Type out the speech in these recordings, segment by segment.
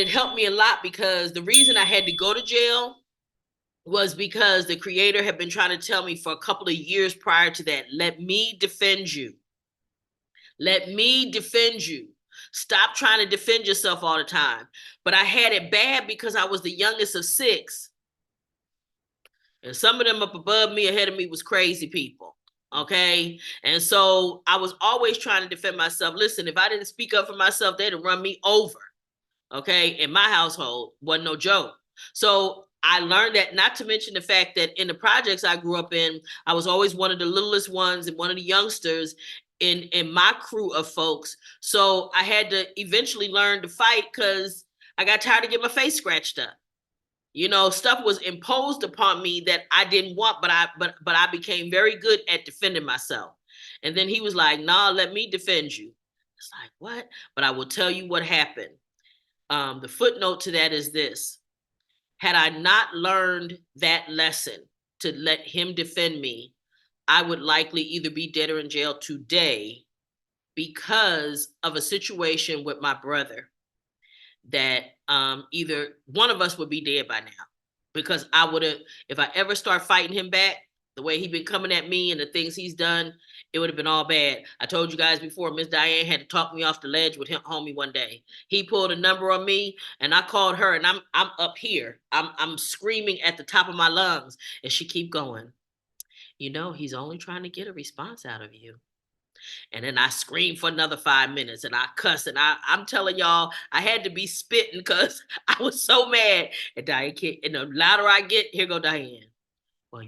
helped me a lot because the reason I had to go to jail was because the creator had been trying to tell me for a couple of years prior to that, let me defend you. Let me defend you. Stop trying to defend yourself all the time. But I had it bad because I was the youngest of 6. And some of them up above me, ahead of me, was crazy people. Okay. And so I was always trying to defend myself. Listen, if I didn't speak up for myself, they'd have run me over. Okay. In my household, wasn't no joke. So I learned that, not to mention the fact that in the projects I grew up in, I was always one of the littlest ones and one of the youngsters in my crew of folks. So I had to eventually learn to fight because I got tired of getting my face scratched up. Stuff was imposed upon me that I didn't want, but I became very good at defending myself. And then he was like, nah, let me defend you. It's like, what? But I will tell you what happened. The footnote to that is this. Had I not learned that lesson to let him defend me, I would likely either be dead or in jail today because of a situation with my brother that either one of us would be dead by now, because I would have, if I ever start fighting him back the way he's been coming at me and the things he's done, it would have been all bad. I told you guys before, Miss Diane had to talk me off the ledge with him, homie, one day. He pulled a number on me and I called her, and I'm up here. I'm screaming at the top of my lungs, and she keep going, he's only trying to get a response out of you. And then I screamed for another 5 minutes and I cussed. And I'm telling y'all, I had to be spitting because I was so mad. And Diane, and the louder I get, here go Diane. Well,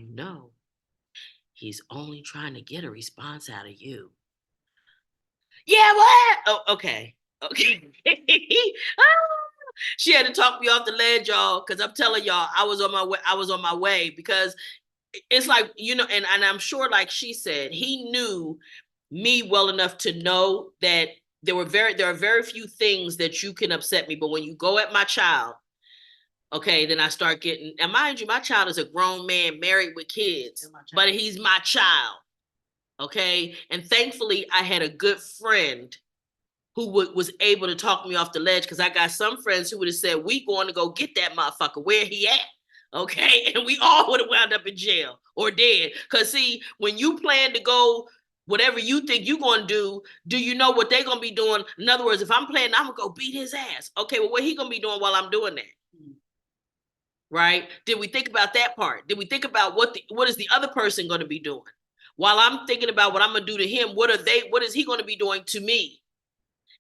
he's only trying to get a response out of you. Yeah, what? Oh, okay. Okay. She had to talk me off the ledge, y'all, because I'm telling y'all, I was on my way because it's like, and I'm sure, like she said, he knew me well enough to know that there are very few things that you can upset me. But when you go at my child, okay, then I start getting, and mind you, my child is a grown man married with kids, but he's my child. Okay. And thankfully I had a good friend who was able to talk me off the ledge, because I got some friends who would have said, we going to go get that motherfucker. Where he at? Okay. And we all would have wound up in jail or dead. Because see, when you plan to go whatever you think you're going to do you know what they're going to be doing? In other words, if I'm planning, I'm going to go beat his ass. Okay, well, what he going to be doing while I'm doing that? Right? Did we think about that part? Did we think about what is the other person going to be doing? While I'm thinking about what I'm going to do to him, what is he going to be doing to me?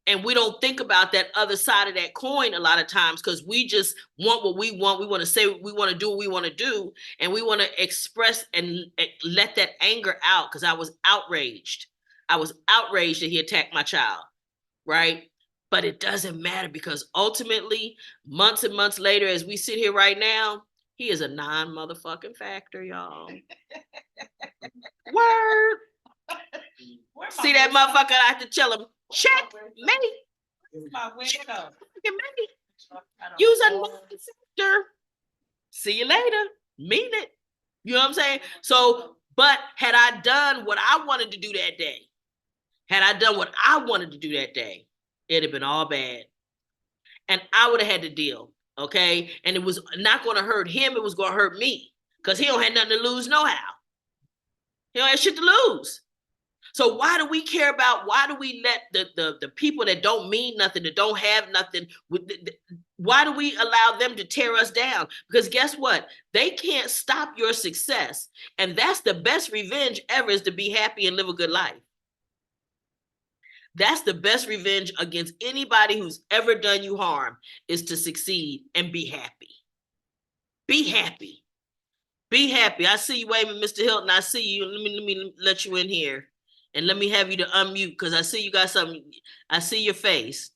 And we don't think about that other side of that coin a lot of times, because we just want what we want. We want to say what we want to do what we want to do. And we want to express and let that anger out, because I was outraged. I was outraged that he attacked my child, right? But it doesn't matter, because ultimately, months and months later, as we sit here right now, he is a non-motherfucking factor, y'all. Word. See that motherfucker? I have to tell him, check me. Use a non-factor. See you later. Mean it. You know what I'm saying? So, but had I done what I wanted to do that day, it'd have been all bad. And I would have had to deal, okay? And it was not going to hurt him. It was going to hurt me, because he don't have nothing to lose no how. He don't have shit to lose. So why do we let the people that don't mean nothing, that don't have nothing, why do we allow them to tear us down? Because guess what? They can't stop your success. And that's the best revenge ever, is to be happy and live a good life. That's the best revenge against anybody who's ever done you harm, is to succeed and be happy. Be happy. Be happy. I see you waving, Mr. Hilton. I see you. Let me let you in here. And let me have you to unmute, because I see you got something. I see your face.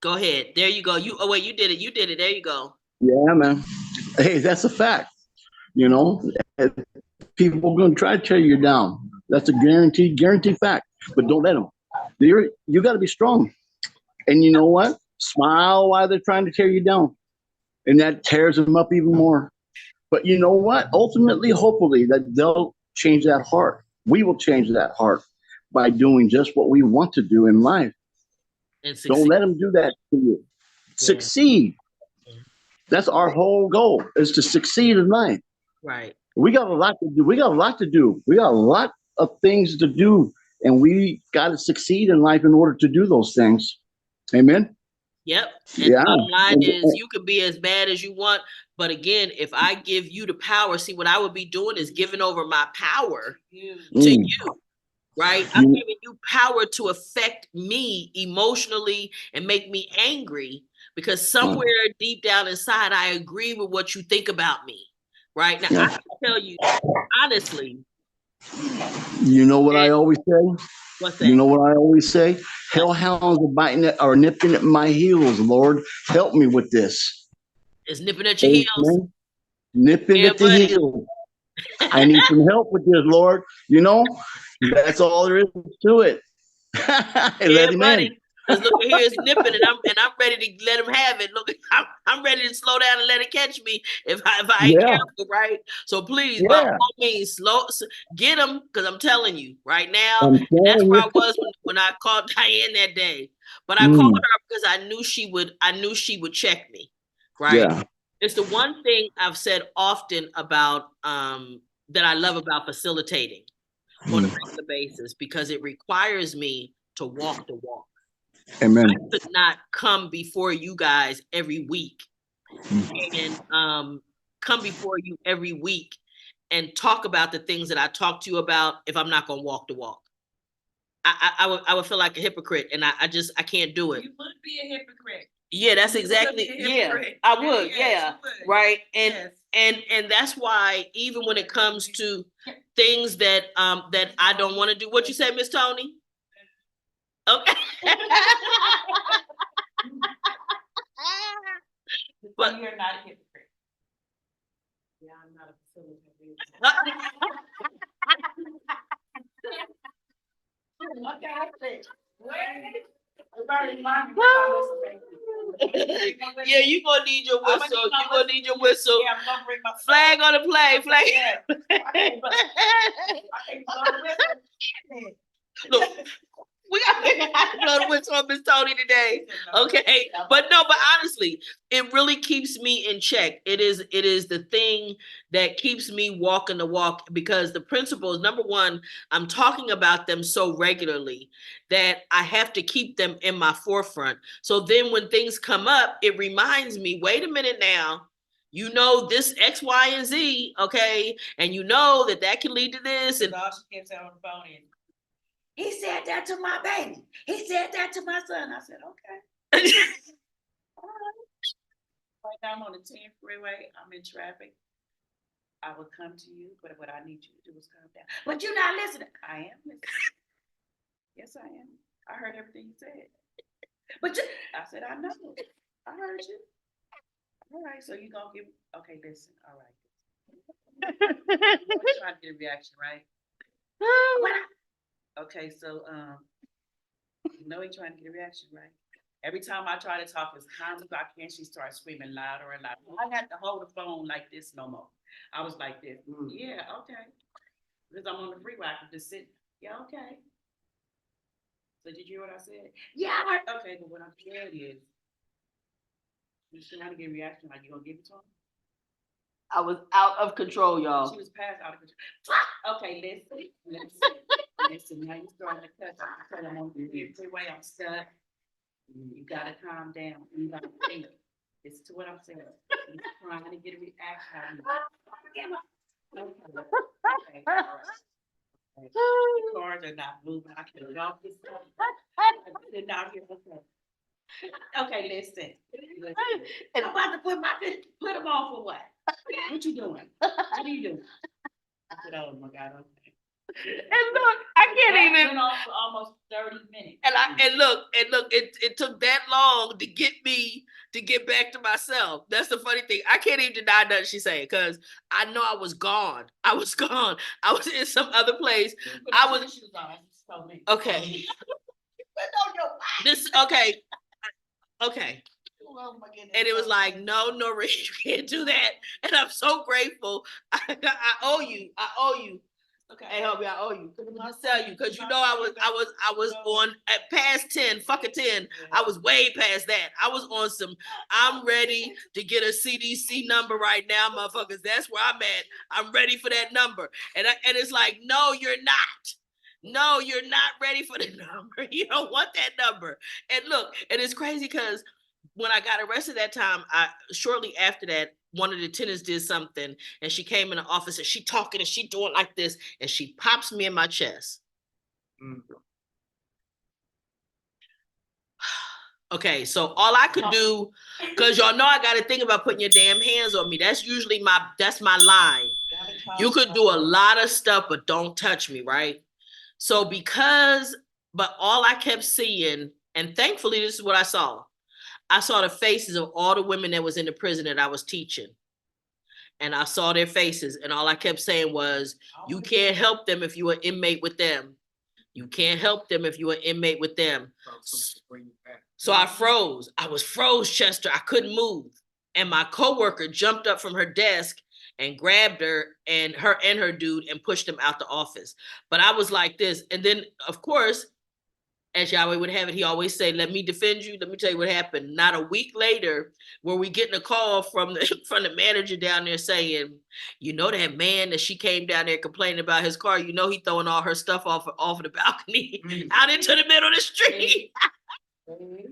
Go ahead. There you go. You did it. You did it. There you go. Yeah, man. Hey, that's a fact. People are going to try to tear you down. That's a guaranteed fact. But don't let them. You got to be strong. And you know what? Smile while they're trying to tear you down. And that tears them up even more. But you know what? Ultimately, hopefully, that they'll change that heart. We will change that heart by doing just what we want to do in life. And Don't succeed. let them do that to you. Yeah. Succeed. That's our whole goal, is to succeed in life. Right. We got a lot to do. We got a lot to do. We got a lot of things to do, and we got to succeed in life in order to do those things. Amen. Yep. And Yeah. the bottom line is you can be as bad as you want. But again, if I give you the power, see, what I would be doing is giving over my power to you, right? I'm giving you power to affect me emotionally and make me angry because somewhere deep down inside, I agree with what you think about me, right? Now, I can tell you honestly. You know what I always say? What's that? You know what I always say? Hellhounds are biting at, are nipping at my heels. Lord, help me with this. It's nipping at your heels. Nipping Yeah, at the buddy. heels. I need some help with this, Lord. You know, that's all there is to it. Let him buddy. in. Because look, here it's nipping, and I'm ready to let him have it. Look, I'm ready to slow down and let it catch me if I ain't careful, right? So please, by all means, get him, because I'm telling you right now, and that's where I was when I called Diane that day. But I called her because I knew she would check me, right? Yeah. It's the one thing I've said often about that I love about facilitating on a regular basis, because it requires me to walk the walk. Amen. I could not come before you guys every week and come before you every week and talk about the things that I talk to you about if I'm not going to walk the walk. I would feel like a hypocrite, and I can't do it. You would be a hypocrite. Yeah, that's exactly. Yeah, I would. Yeah, right. And that's why even when it comes to things that I don't want to do, what you say, Miss Tony? Okay. But you're not a hypocrite. Yeah, I'm not a facilitator. Yeah, you gonna need your whistle. You gonna need your whistle. Yeah, I'm gonna bring my flag on the play. Flag. Look, we got blood whistle on Miss Tony today. Okay, but honestly, it really keeps me in check. It is the thing that keeps me walking the walk, because the principles, number one, I'm talking about them so regularly that I have to keep them in my forefront. So then when things come up, it reminds me, wait a minute now, you know this X, Y, and Z, okay? And you know that can lead to this. And all she kept on the phone is, he said that to my baby. He said that to my son. I said, okay. All right. Right now I'm on the 10th freeway. I'm in traffic. I will come to you, but what I need you to do is calm down. But you're not listening. I am listening. Yes, I am. I heard everything you said. But I said, I know. I heard you. All right, so you gonna give, okay, listen. All right. I'm trying to get a reaction, right? Okay, so you know he's trying to get a reaction, right? Every time I try to talk as calm as I can, she starts screaming louder and louder. I had to hold the phone like this no more. I was like this. Yeah, okay. Because I'm on the freeway, I can just sit. Yeah, okay. So did you hear what I said? Yeah, okay, but what I'm saying is, you're trying to get a reaction, like you gonna give it to him? I was out of control, y'all. She was past out of control. Okay, listen. Listen, now you're starting to cut. I'm on the freeway, I'm stuck. You gotta calm down. You gotta think. Listen to what I'm saying. You're trying to get a reaction. Okay. Okay. All right. Okay. The cars are not moving. I can get off this stuff. They're not here. Okay, listen. And I'm about to put them on for what? What you doing? What are you doing? I said, oh my God, okay. And look, I can't even. Went on for almost 30 minutes. And look, it took that long to get me to get back to myself. That's the funny thing. I can't even deny nothing she's saying, because I know I was gone. I was gone. I was in some other place. I was. Okay. This okay. Okay. Oh my goodness. And it was like, no, Rick, you can't do that. And I'm so grateful. I owe you. Okay. Hey, homie, I owe you. I'm gonna tell you, because you know I was on at past 10, fuck a 10. I was way past that. I was on some, I'm ready to get a CDC number right now, motherfuckers. That's where I'm at. I'm ready for that number. And it's like, no, you're not. No, you're not ready for the number. You don't want that number. And look, and it's crazy because when I got arrested that time, shortly after that, one of the tenants did something, and she came in the office and she talking and she doing like this, and she pops me in my chest. Okay, so all I could do, because y'all know I got to think about putting your damn hands on me. That's usually that's my line. You could do a lot of stuff, but don't touch me, right? So but all I kept seeing, and thankfully this is what I saw the faces of all the women that was in the prison that I was teaching. And I saw their faces, and all I kept saying was, you can't help them if you're an inmate with them. You can't help them if you're an inmate with them. So I froze. I was froze, Chester. I couldn't move. And my coworker jumped up from her desk and grabbed her and her dude and pushed them out the office. But I was like this. And then, of course, as Yahweh would have it, he always say, let me defend you. Let me tell you what happened. Not a week later, were we getting a call from the manager down there saying, you know, that man that she came down there complaining about his car, you know, he throwing all her stuff off of the balcony out into the middle of the street.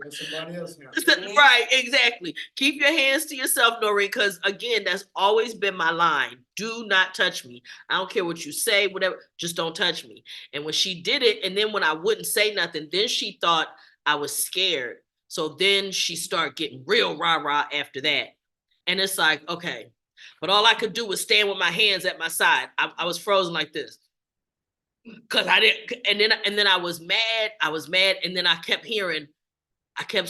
Somebody else now. Right, exactly. Keep your hands to yourself, Noreen, because again, that's always been my line. Do not touch me. I don't care what you say, whatever, just don't touch me. And when she did it, and then when I wouldn't say nothing, then she thought I was scared. So then she started getting real rah-rah after that. And it's like, okay. But all I could do was stand with my hands at my side. I was frozen like this. Cause I didn't, and then I was mad, and then I kept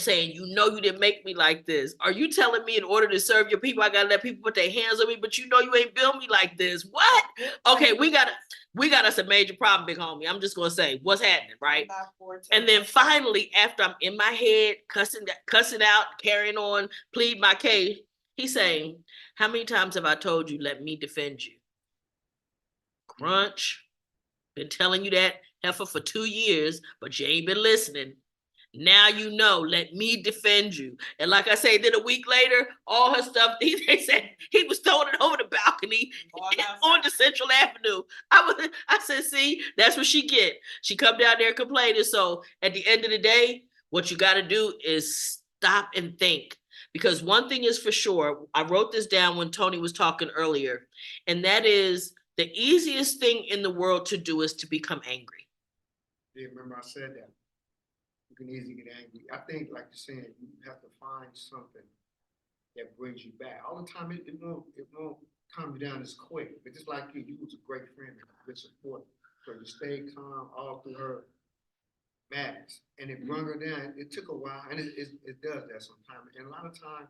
saying, you know, you didn't make me like this. Are you telling me in order to serve your people, I gotta let people put their hands on me, but you know you ain't built me like this? What? Okay, we got us a major problem, big homie. I'm just gonna say, what's happening, right? And then finally, after I'm in my head, cussing out, carrying on, plead my case, he's saying, how many times have I told you, let me defend you? Crunch. Been telling you that, heifer, for 2 years, but you ain't been listening. Now you know, let me defend you. And like I say, then a week later, all her stuff, they said he was throwing it over the balcony on the Central Avenue. I said, see, that's what she get. She come down there complaining. So at the end of the day, what you got to do is stop and think. Because one thing is for sure, I wrote this down when Tony was talking earlier, and that is the easiest thing in the world to do is to become angry. Yeah, remember I said that. You can easily get angry. I think, like you're saying, you have to find something that brings you back. All the time, it won't calm you down as quick. But just like you was a great friend and good support. So you stayed calm all through her madness. And it brought her down. It took a while, and it does that sometimes. And a lot of times,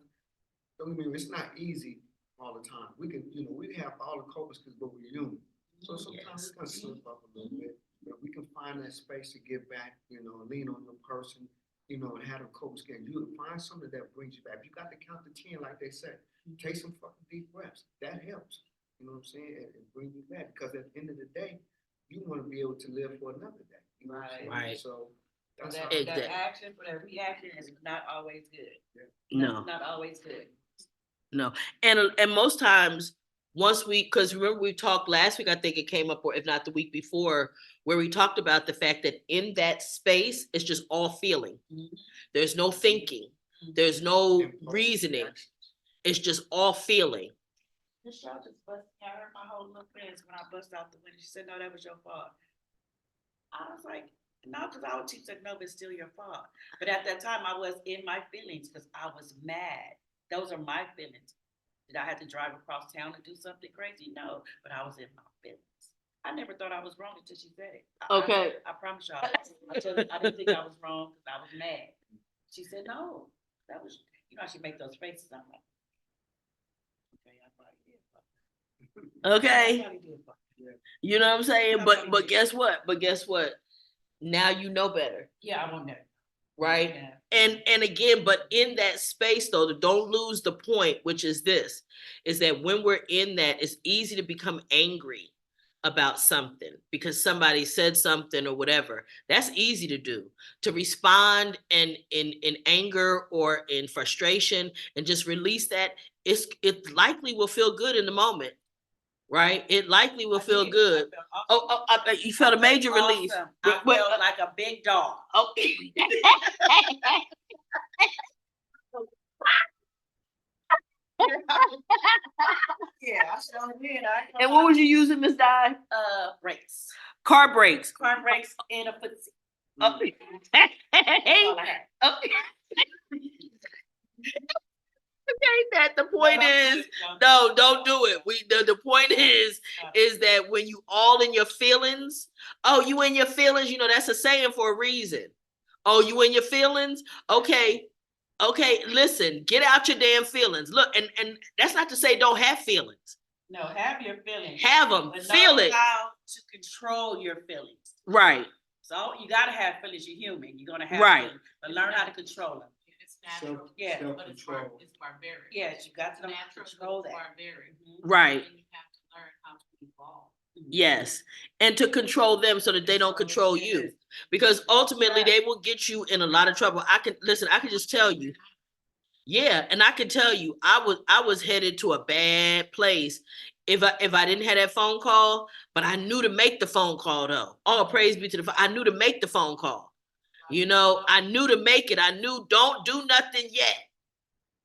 don't get me wrong, it's not easy all the time. We can, we have all the coping skills, but we're human. So sometimes we're gonna slip up a little bit. But we can find that space to give back, lean on the person, and have them cope skin. You find something that brings you back. You got to count to 10, like they said. Take some fucking deep breaths. That helps. You know what I'm saying? And bring you back. Because at the end of the day, you want to be able to live for another day. You know what I'm saying? Right. So that's that action for that reaction is not always good. Yeah. No. It's not always good. No. And most times, because remember we talked last week, I think it came up, or if not the week before, where we talked about the fact that in that space, it's just all feeling. Mm-hmm. There's no thinking. Mm-hmm. There's no reasoning. It's just all feeling. This y'all just bust. I heard my whole little friends when I bust out the window. She said, no, that was your fault. I was like, no, because I would teach that, no, but it's still your fault. But at that time, I was in my feelings because I was mad. Those are my feelings. Did I have to drive across town and do something crazy? No, but I was in my feelings. I never thought I was wrong until she said it. Okay. I promise y'all. I didn't think I was wrong because I was mad. She said, no, that was, how she make those faces. I'm like, okay, I probably did. Okay. You know what I'm saying? But guess what? Now you know better. Yeah, I won't know. Right. Yeah. And again, but in that space though, don't lose the point, which is this, is that when we're in that, it's easy to become angry about something because somebody said something or whatever. That's easy to do. To respond in anger or in frustration and just release that, it likely will feel good in the moment, right? It likely will feel good. You felt a major relief. Awesome. I felt like a big dog. Okay. Yeah, I sure did. And what was you using, Miss Di? Brakes. Car brakes. Car brakes and a footsie. Oh. That's all I had. Okay. Okay, that the point is, no, don't do it. The point is that when you all in your feelings, oh, you in your feelings, you know, that's a saying for a reason. Oh, you in your feelings? Okay. Okay, listen, get out your damn feelings. Look, and that's not to say don't have feelings. No, have your feelings. Have them, But feel know it. how to control your feelings. Right. So you gotta have feelings. You're human. You're gonna have Right. feelings, but learn how to control them. It's natural. Yeah. But it's barbaric. Yes, you got to learn how to Natural, control but it's that. barbaric. Right. And you have to learn how to evolve. Yes. And to control them so that they don't control you. Because ultimately they will get you in a lot of trouble. I can just tell you. Yeah, and I can tell you, I was headed to a bad place if I didn't have that phone call, but I knew to make the phone call though. All praise be to I knew to make the phone call. You know, I knew to make it. I knew don't do nothing yet.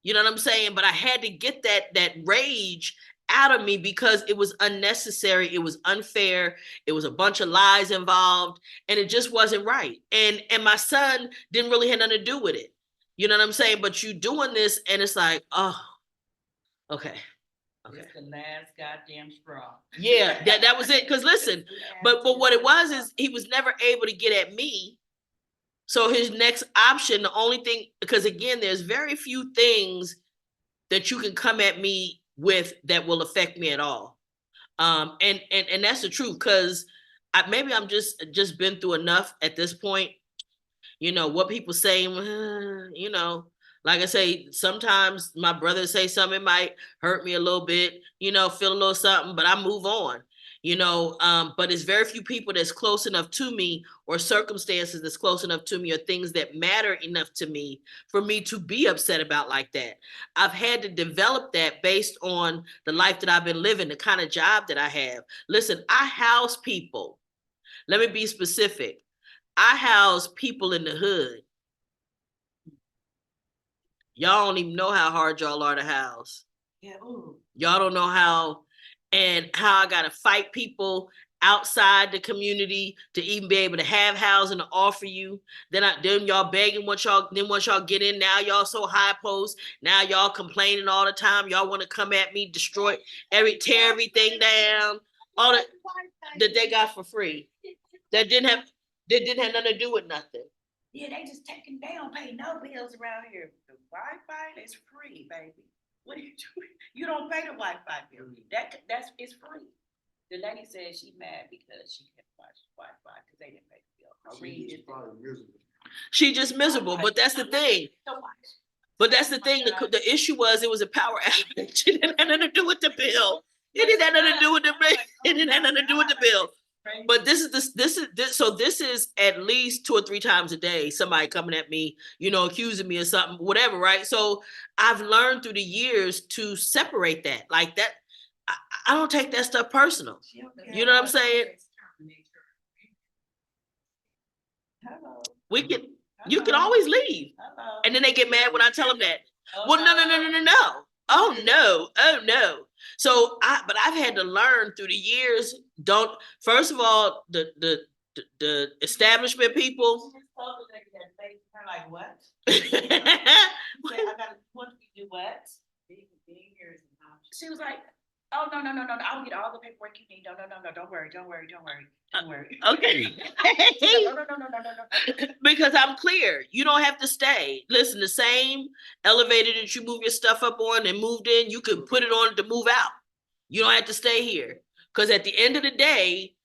You know what I'm saying? But I had to get that rage out of me because it was unnecessary. It was unfair. It was a bunch of lies involved and it just wasn't right. And my son didn't really have nothing to do with it. You know what I'm saying? But you doing this and it's like, oh, okay. Okay. It's the last goddamn straw. Yeah, that was it. Cause listen, but what it was is he was never able to get at me. So his next option, the only thing, because again, there's very few things that you can come at me with that will affect me at all. And that's the truth, because maybe I'm just been through enough at this point. You know, what people say, you know, like I say, sometimes my brothers say something, it might hurt me a little bit, you know, feel a little something, but I move on, you know, but it's very few people that's close enough to me or circumstances that's close enough to me or things that matter enough to me for me to be upset about like that. I've had to develop that based on the life that I've been living, the kind of job that I have. Listen, I house people. Let me be specific. I house people in the hood. Y'all don't even know how hard y'all are to house. Yeah. Ooh. Y'all don't know how I gotta fight people outside the community to even be able to have housing to offer you. Then y'all begging once y'all get in, now y'all so high post. Now y'all complaining all the time. Y'all want to come at me, tear everything down. All that they got for free. That didn't have nothing to do with nothing. Yeah, they just taking, they don't pay no bills around here. The Wi-Fi is free, baby. What are you doing? You don't pay the Wi-Fi bill. It's free. The lady said she mad because she can't watch Wi-Fi because they didn't pay the bill. She's probably miserable. She just miserable, but that's the thing. But that's the thing. The issue was it was a power outage. It didn't have nothing to do with the bill. It didn't have nothing to do with the bill. It didn't have nothing to do with the bill. But this is at least 2 or 3 times a day, somebody coming at me, you know, accusing me of something, whatever, right? So I've learned through the years to separate that. Like that, I don't take that stuff personal. You know what I'm saying? Hello. You can always leave. Hello. And then they get mad when I tell them that. Well, no. Oh no. So but I've had to learn through the years, first of all, the establishment people. Like what? I gotta what you do what? She was like, oh no, I will get all the paperwork you need. No, don't worry. Okay. No. Because I'm clear. You don't have to stay. Listen, the same elevator that you move your stuff up on and moved in, you could put it on to move out. You don't have to stay here. Because at the end of the day,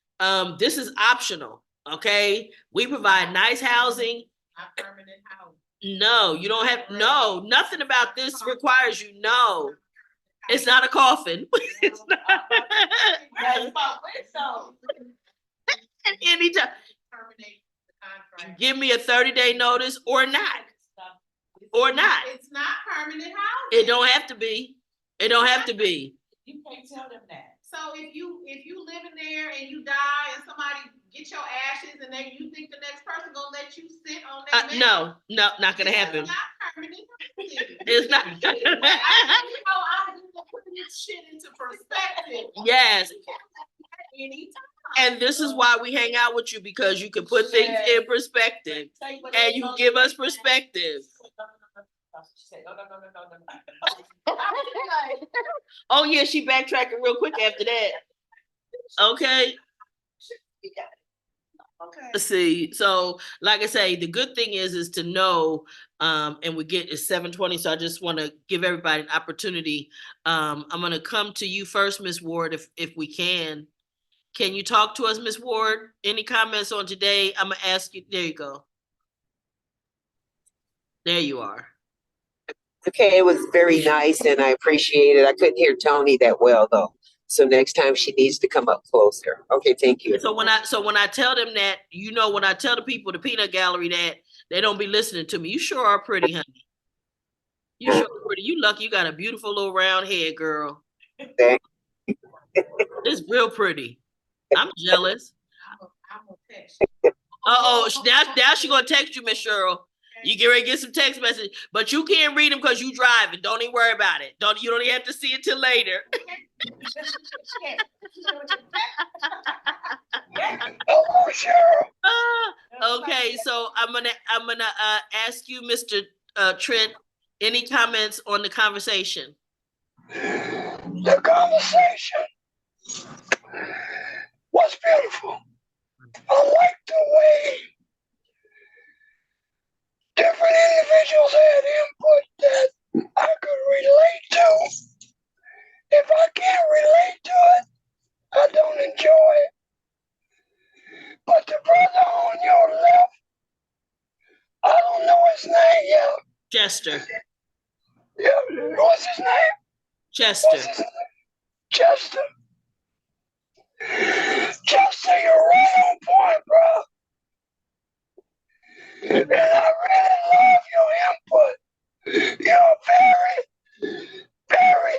this is optional. Okay. We provide nice housing. Not permanent housing. No, you don't have, no, nothing about this requires you. No. It's not a coffin. It's not. That's my window. Anytime. Terminate the contract. Give me a 30-day notice or not. Or not. It's not permanent housing. It don't have to be. It don't have to be. You can't tell them that. So if you live in there and you die and somebody get your ashes and then you think the next person gonna let you sit on that bed? No, not gonna happen. It's not permanent housing. It's not. I'm putting this shit into perspective. Yes. Anytime. And this is why we hang out with you, because you can put things in perspective and you give us perspective. Oh yeah, she backtracking real quick after that. Okay. Okay. Let's see. So, like I say, the good thing is to know, and we get it's 7:20. So I just want to give everybody an opportunity. I'm gonna come to you first, Miss Ward, if we can. Can you talk to us, Miss Ward? Any comments on today? I'm gonna ask you. There you go. There you are. Okay, it was very nice and I appreciate it. I couldn't hear Tony that well though. So next time she needs to come up closer. Okay, thank you. So when I tell them that, when I tell the people, the peanut gallery, that they don't be listening to me, you sure are pretty, honey. You sure are pretty. You lucky you got a beautiful little round head, girl. Thank It's real pretty. I'm jealous. I'm gonna text you. Uh-oh, now she gonna text you, Miss Cheryl. You get ready to get some text message, but you can't read them because you driving. Don't even worry about it. You don't even have to see it till later. Hello, Cheryl. Okay, so I'm gonna ask you, Mr. Trent, any comments on the conversation? The conversation was beautiful. I like the way different individuals had input that I could relate to. If I can't relate to it, I don't enjoy it. But the brother on your left, I don't know his name yet. Chester. Yeah, what's his name? Chester. What's his name? Chester. Chester, you're right on point, bro. And I really love your input. You're a very, very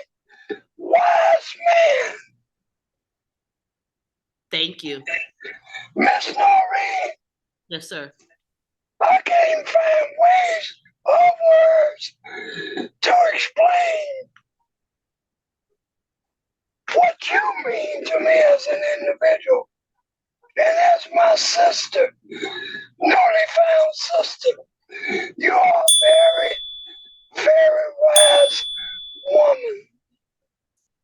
wise man. Thank you. Miss Noreen, Yes, sir. I can't find ways of words to explain what you mean to me as an individual and as my sister, newly found sister. You are a very, very wise woman.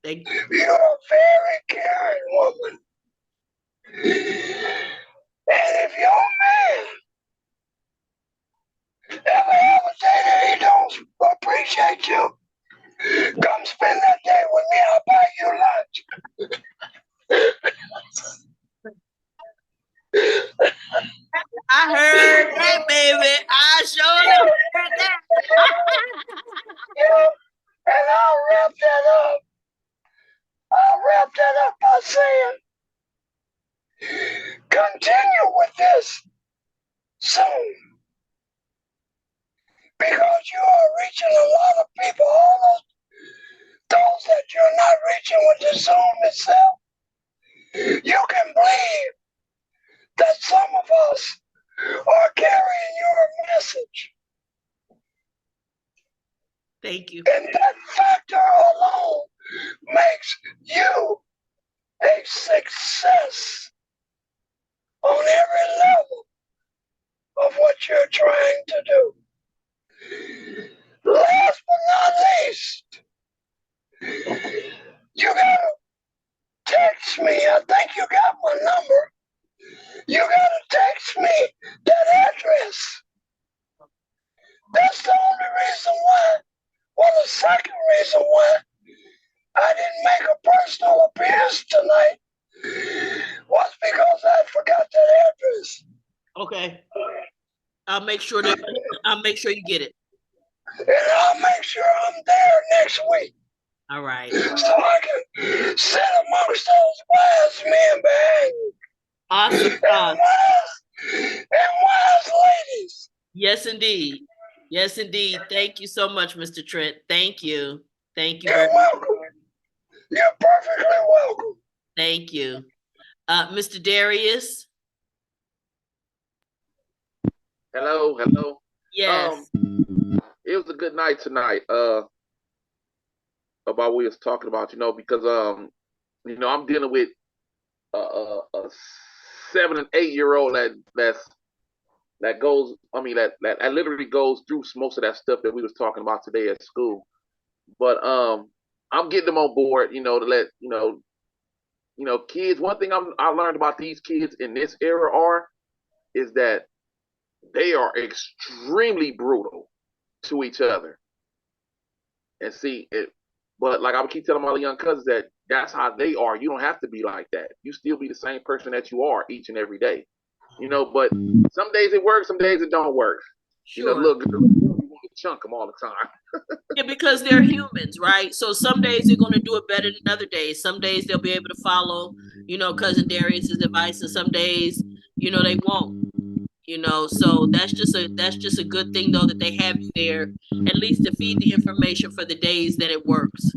Thank you. You're a very caring woman. And if your man ever have a day that he don't appreciate you, come spend that day with me. I'll buy you lunch. I heard that, baby. I sure heard that. Yeah, and I'll wrap that up by saying, continue with this soon. Because you are reaching a lot of people, all those that you're not reaching with the Zoom itself. You can believe that some of us are carrying your message. Thank you. And that factor alone makes you a success on every level of what you're trying to do. Last but not least, you gotta text me. I think you got my number. You gotta text me that address. That's the only reason why. Well, the second reason why I didn't make a personal appearance tonight was because I forgot that address. Okay. I'll make sure you get it. And I'll make sure I'm there next week. All right. So I can sit amongst those wise men behind you. Awesome. And wise ladies. Yes, indeed. Yes, indeed. Thank you so much, Mr. Trent. Thank you. Thank you You're very much. welcome. You're perfectly welcome. Thank you. Mr. Darius. Hello. Yes. It was a good night tonight. About what we was talking about, because I'm dealing with a 7 and 8 year old that goes. I mean, that literally goes through most of that stuff that we was talking about today at school. But I'm getting them on board, to let kids. One thing I learned about these kids in this era is that they are extremely brutal to each other. And see it, but like I would keep telling my young cousins that that's how they are. You don't have to be like that. You still be the same person that you are each and every day. But some days it works, some days it don't work. Sure. Look, you want to chunk them all the time. Yeah, because they're humans, right? So some days they're going to do it better than other days. Some days they'll be able to follow, cousin Darius's advice, and some days, they won't. So that's just a good thing though that they have you there at least to feed the information for the days that it works.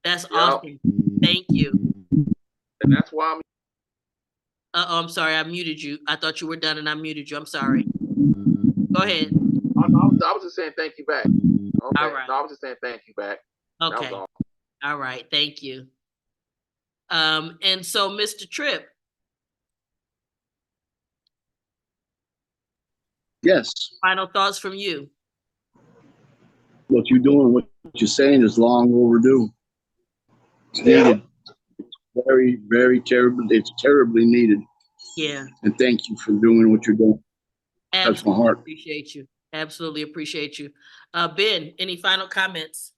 That's awesome. Thank you. And that's why I'm sorry, I muted you. I thought you were done and I muted you. I'm sorry. Go ahead. I was just saying thank you back. Okay. All right. No, I was just saying thank you back. Okay. That was all right. Thank you. And so Mr. Tripp. Yes. Final thoughts from you. What you're doing, what you're saying is long overdue. It's needed. It's very, very terrible. It's terribly needed. Yeah. And thank you for doing what you're doing. That's my heart. Appreciate you. Absolutely appreciate you. Ben, any final comments?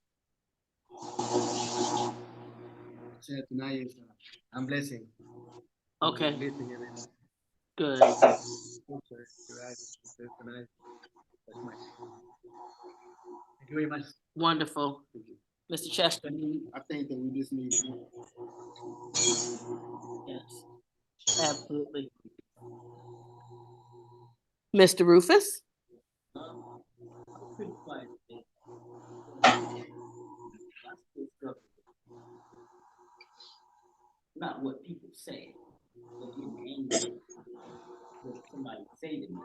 Tonight is I'm blessing. Okay. Listening. Good. Tonight. Thank you very much. Wonderful. Mr. Chester. I think that we just need Yes. Absolutely. Mr. Rufus? Not what people say, but getting angry what somebody say to me.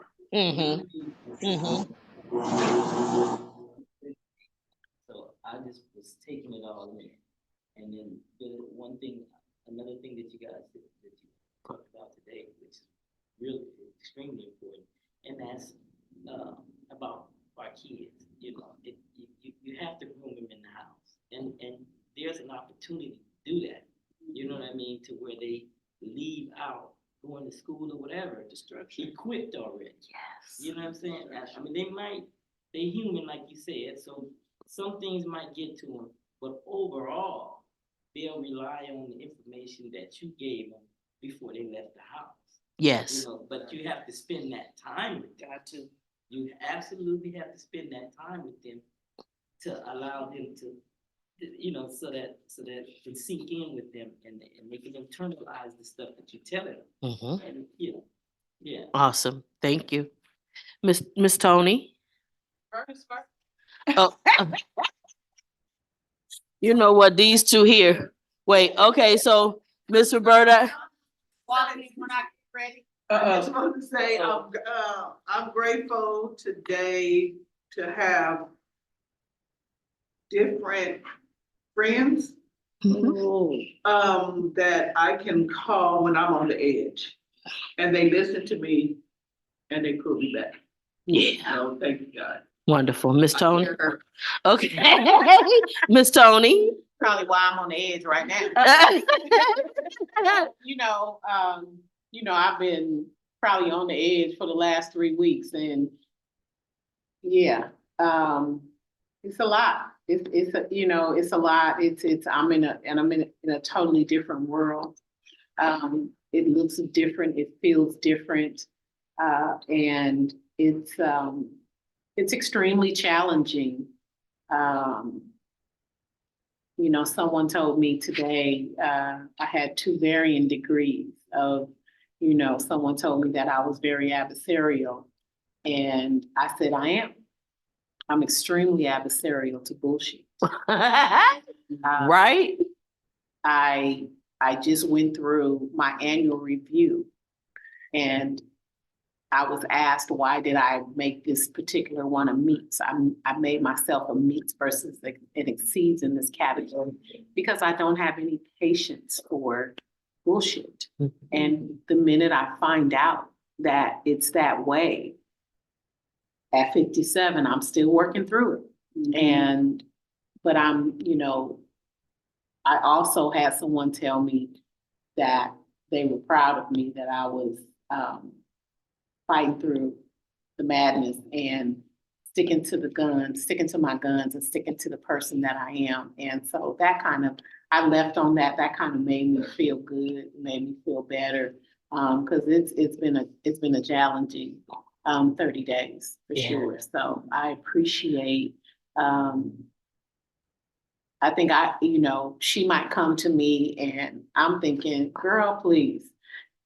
So I just was taking it all in. And then another thing that you guys that you talked about today, which is really extremely important, and that's about our kids. You have to groom them in the house, and there's an opportunity to do that. You know what I mean? To where they leave out going to school or whatever, equipped already. Yes. You know what I'm saying? I mean, they're human, like you said, so some things might get to them, but overall, they'll rely on the information that you gave them before they left the house. Yes. But you have to spend that time with them. Got to. You absolutely have to spend that time with them to allow them to, so that it can sink in with them and they can internalize the stuff that you tell them. And, yeah. Awesome. Thank you. Miss Tony? First. Oh, you know what? These two here. Wait, okay, so Miss Roberta. When I get ready. I just want to say I'm grateful today to have different friends that I can call when I'm on the edge, and they listen to me and they put me back. Yeah. So thank you, God. Wonderful. Miss Tony. Okay. Miss Tony. Probably why I'm on the edge right now. I've been probably on the edge for the last 3 weeks, and yeah, it's a lot. It's a lot. I'm in a totally different world. It looks different. It feels different, and it's extremely challenging. someone told me today, I had two varying degrees of, someone told me that I was very adversarial. And I said, I am. I'm extremely adversarial to bullshit. Right? I just went through my annual review and I was asked, why did I make this particular one a meats? I made myself a meats versus it exceeds in this category because I don't have any patience for bullshit. And the minute I find out that it's that way, at 57, I'm still working through it. But I also had someone tell me that they were proud of me, that I was fighting through the madness and sticking to my guns and sticking to the person that I am. And so I left on that. That kind of made me feel good, made me feel better. Because it's been a challenging 30 days for sure. So I appreciate I think she might come to me and I'm thinking, girl, please.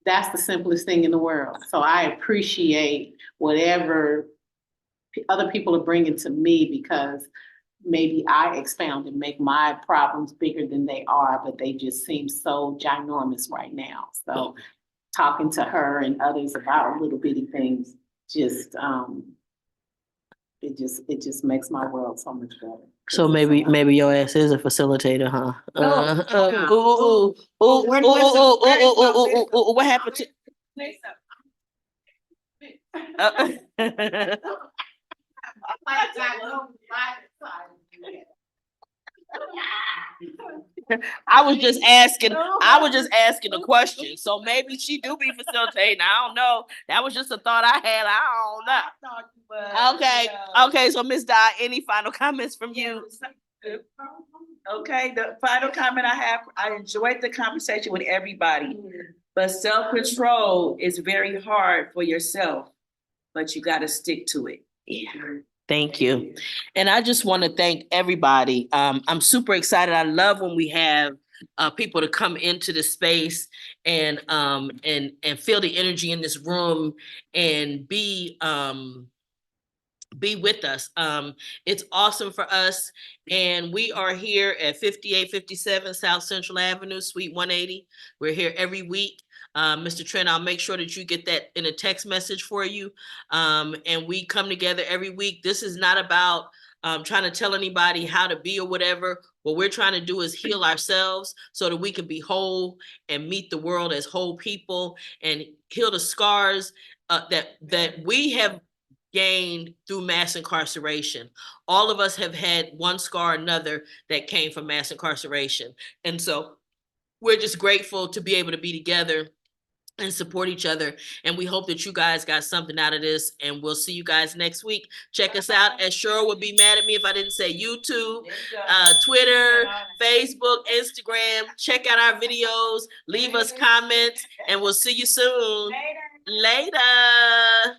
That's the simplest thing in the world. So I appreciate whatever other people are bringing to me because maybe I expound and make my problems bigger than they are, but they just seem so ginormous right now. So talking to her and others about little bitty things just it just makes my world so much better. So maybe your ass is a facilitator, huh? What happened to? I was just asking a question. So maybe she do be facilitating. I don't know. That was just a thought I had. I don't know. Okay. So Ms. Dye, any final comments from you? Okay, the final comment I have, I enjoyed the conversation with everybody, but self-control is very hard for yourself, but you got to stick to it. Yeah. Thank you. And I just want to thank everybody. I'm super excited. I love when we have people to come into the space and feel the energy in this room and be with us. It's awesome for us. And we are here at 5857 South Central Avenue, Suite 180. We're here every week. Mr. Trent, I'll make sure that you get that in a text message for you. And we come together every week. This is not about trying to tell anybody how to be or whatever. What we're trying to do is heal ourselves so that we can be whole and meet the world as whole people and heal the scars that we have gained through mass incarceration. All of us have had one scar or another that came from mass incarceration. And so we're just grateful to be able to be together and support each other. And we hope that you guys got something out of this. And we'll see you guys next week. Check us out. And Cheryl would be mad at me if I didn't say YouTube, Twitter, Facebook, Instagram. Check out our videos. Leave us comments. And we'll see you soon. Later.